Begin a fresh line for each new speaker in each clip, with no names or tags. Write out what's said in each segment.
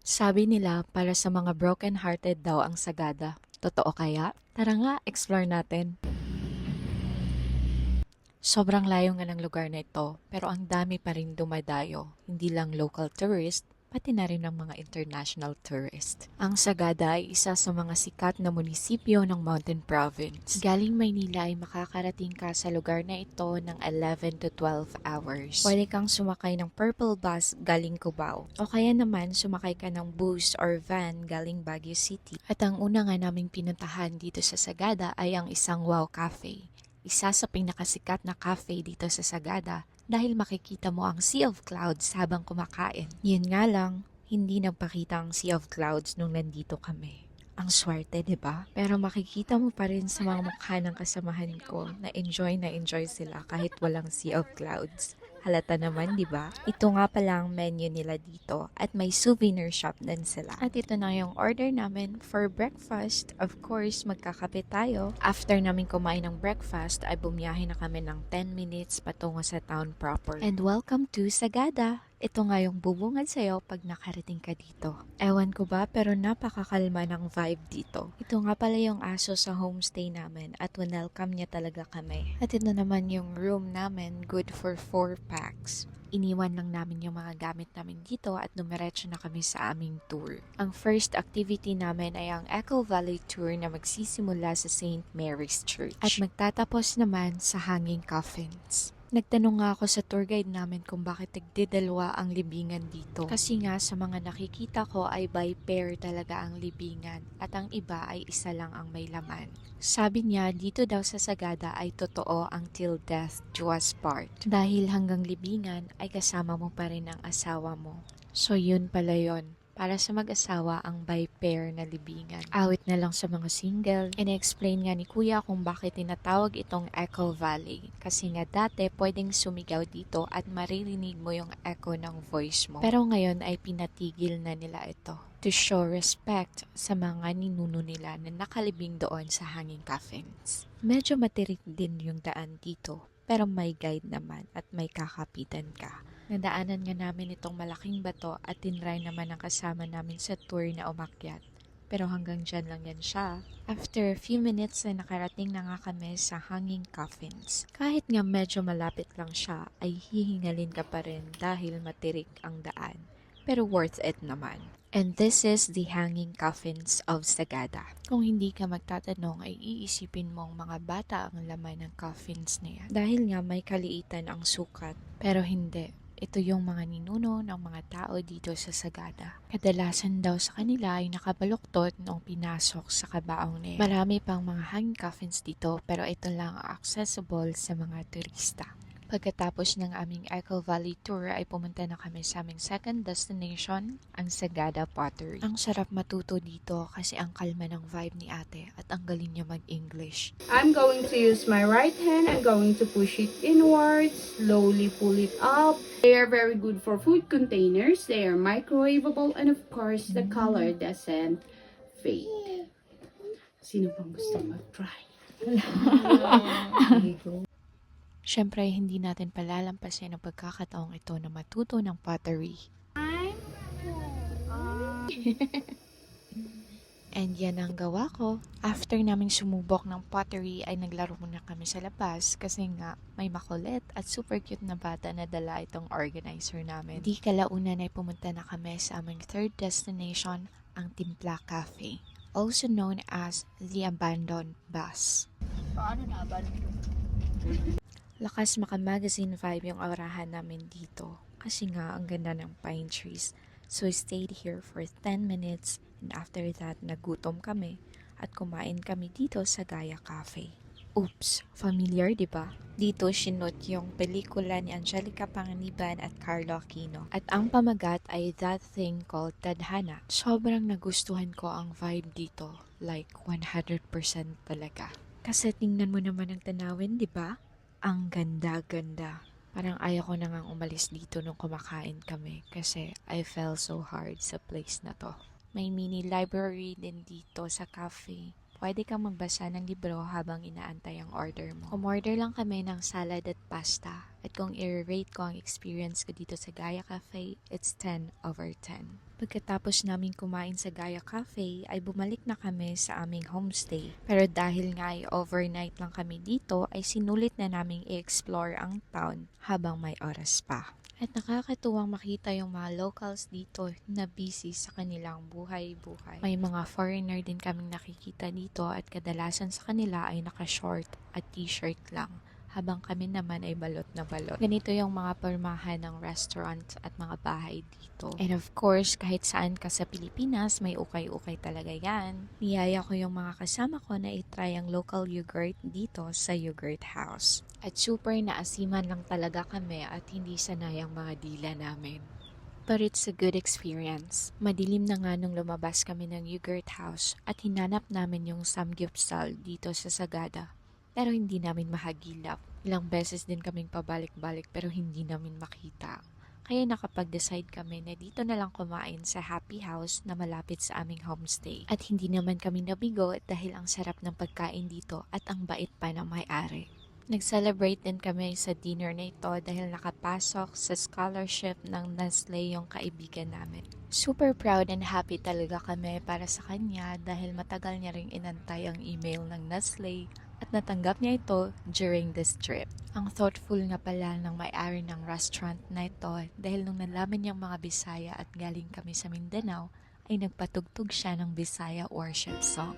Sabi nila para sa mga broken-hearted daw ang Sagada. Totoo kaya? Tara nga, explore natin. Sobrang layo nga ng lugar na ito, pero ang dami pa rin dumadayo. Hindi lang local tourist, pati na rin ang mga international tourist. Ang Sagada ay isa sa mga sikat na munisipyo ng Mountain Province. Galing Maynila ay makakarating ka sa lugar na ito ng 11 to 12 hours. Pwede kang sumakay ng Purple Bus galing Cubao. O kaya naman sumakay ka ng bus or van galing Baguio City. At ang una nga naming pinuntahan dito sa Sagada ay ang isang Wow Cafe. Isa sa pinakasikat na cafe dito sa Sagada dahil makikita mo ang Sea of Clouds habang kumakain. Yun nga lang, hindi nagpakita ang Sea of Clouds nung nandito kami. Ang swerte, di ba? Pero makikita mo pa rin sa mga mukha ng kasamahan ko na enjoy sila kahit walang Sea of Clouds. Halata naman, di ba? Ito nga pala ang menu nila dito at may souvenir shop din sila. At ito na yung order namin for breakfast. Of course, magkakape tayo. After namin kumain ng breakfast, ay bumiyahe na kami ng 10 minutes patungo sa town proper. And welcome to Sagada! Ito nga yung bubungad sa'yo pag nakarating ka dito. Ewan ko ba, pero napakakalma ng vibe dito. Ito nga pala yung aso sa homestay namin at welcome niya talaga kami. At ito naman yung room namin, good for 4 packs. Iniwan lang namin yung mga gamit namin dito at dumiretso na kami sa aming tour. Ang first activity namin ay ang Echo Valley Tour na magsisimula sa St. Mary's Church at magtatapos naman sa Hanging Coffins. Nagtanong nga ako sa tour guide namin kung bakit nagdidalwa ang libingan dito. Kasi nga sa mga nakikita ko ay by pair talaga ang libingan at ang iba ay isa lang ang may laman. Sabi niya dito daw sa Sagada ay totoo ang till death do us part. Dahil hanggang libingan ay kasama mo pa rin ang asawa mo. So yun pala yun. Para sa mag-asawa ang by pair na libingan. Awit na lang sa mga single. Ina-explain nga ni Kuya kung bakit tinatawag itong Echo Valley. Kasi nga dati pwedeng sumigaw dito at maririnig mo yung echo ng voice mo. Pero ngayon ay pinatigil na nila ito to show respect sa mga ninuno nila na nakalibing doon sa Hanging Coffins. Medyo matirik din yung daan dito. Pero may guide naman at may kakapitan ka. Nadaanan nga namin itong malaking bato at tinry naman ang kasama namin sa tour na umakyat. Pero hanggang dyan lang yan siya. After a few minutes ay nakarating na nga kami sa Hanging Coffins. Kahit nga medyo malapit lang siya ay hihingalin ka pa rin dahil matirik ang daan. Pero worth it naman. And this is the Hanging Coffins of Sagada. Kung hindi ka magtatanong ay iisipin mong mga bata ang laman ng coffins na yan. Dahil nga may kaliitan ang sukat. Pero hindi. Ito yung mga ninuno ng mga tao dito sa Sagada. Kadalasan daw sa kanila ay nakabaluktot noong pinasok sa kabaong na yan. Marami pang mga hanging coffins dito pero ito lang ang accessible sa mga turista. Pagkatapos ng aming Echo Valley Tour ay pumunta na kami sa aming second destination, ang Sagada Pottery. Ang sarap matuto dito kasi ang kalma ng vibe ni ate at ang galing niya mag-English.
I'm going to use my right hand. I'm going to push it inwards, slowly pull it up. They are very good for food containers. They are microwavable and of course the color doesn't fade. Sino pang gusto mag-try?
Siyempre, hindi natin palalampasin ang pagkakataong ito na matuto ng pottery. And yan ang gawa ko. After naming sumubok ng pottery ay naglaro muna kami sa labas kasi nga may makulit at super cute na bata na dala itong organizer namin. Di kalaunan ay pumunta na kami sa aming third destination, ang Timpla Cafe, also known as the Abandoned Bus.
Paano na ba?
Lakas maka-magazine vibe yung aurahan namin dito kasi nga ang ganda ng pine trees. So I stayed here for 10 minutes and after that nagutom kami at kumain kami dito sa Gaya Cafe. Oops, familiar di ba? Dito sinot yung pelikula ni Angelica Panganiban at Carlo Aquino. At ang pamagat ay That Thing Called Tadhana. Sobrang nagustuhan ko ang vibe dito, like 100% talaga. Kasi tingnan mo naman ang tanawin, di ba? Ang ganda-ganda. Parang ayaw ko na ngang umalis dito nung kumakain kami kasi I fell so hard sa place na to. May mini library din dito sa cafe. Pwede kang magbasa ng libro habang inaantay ang order mo. Umorder lang kami ng salad at pasta. At kung i-rate ko ang experience ko dito sa Gaya Cafe, it's 10/10. Pagkatapos namin kumain sa Gaya Cafe ay bumalik na kami sa aming homestay. Pero dahil nga ay overnight lang kami dito ay sinulit na naming i-explore ang town habang may oras pa. At nakakatuwang makita yung mga locals dito na busy sa kanilang buhay-buhay. May mga foreigner din kaming nakikita dito at kadalasan sa kanila ay naka-short at t-shirt lang, habang kami naman ay balot na balot. Ganito yung mga pormahan ng restaurant at mga bahay dito. And of course, kahit saan ka sa Pilipinas, may ukay-ukay talaga yan. Niyaya ko yung mga kasama ko na itry ang local yogurt dito sa Yogurt House. At super naasiman lang talaga kami at hindi sanay ang mga dila namin. But it's a good experience. Madilim na nga nung lumabas kami ng Yogurt House at hinanap namin yung samgyeopsal dito sa Sagada. Pero hindi namin mahagilap. Ilang beses din kaming pabalik-balik pero hindi namin makita. Kaya nakapag-decide kami na dito na lang kumain sa Happy House na malapit sa aming homestay. At hindi naman kami nabigo dahil ang sarap ng pagkain dito at ang bait pa ng may-ari. Nag-celebrate din kami sa dinner na ito dahil nakapasok sa scholarship ng Nestle yung kaibigan namin. Super proud and happy talaga kami para sa kanya dahil matagal niya ring inantay ang email ng Nestle at natanggap niya ito during this trip. Ang thoughtful nga pala ng may-ari ng restaurant na ito dahil nung nalaman niyang mga Bisaya at galing kami sa Mindanao ay nagpatugtog siya ng Bisaya worship song.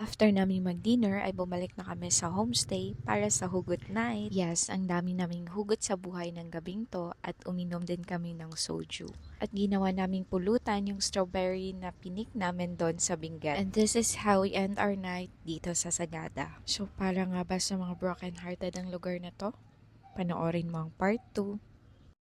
After namin mag-dinner ay bumalik na kami sa homestay para sa hugot night. Yes, ang dami naming hugot sa buhay ng gabing to at uminom din kami ng soju. At ginawa naming pulutan yung strawberry na pinik namin doon sa Benguet. And this is how we end our night dito sa Sagada. So para nga ba sa mga broken-hearted ang lugar na to? Panoorin mo ang part 2.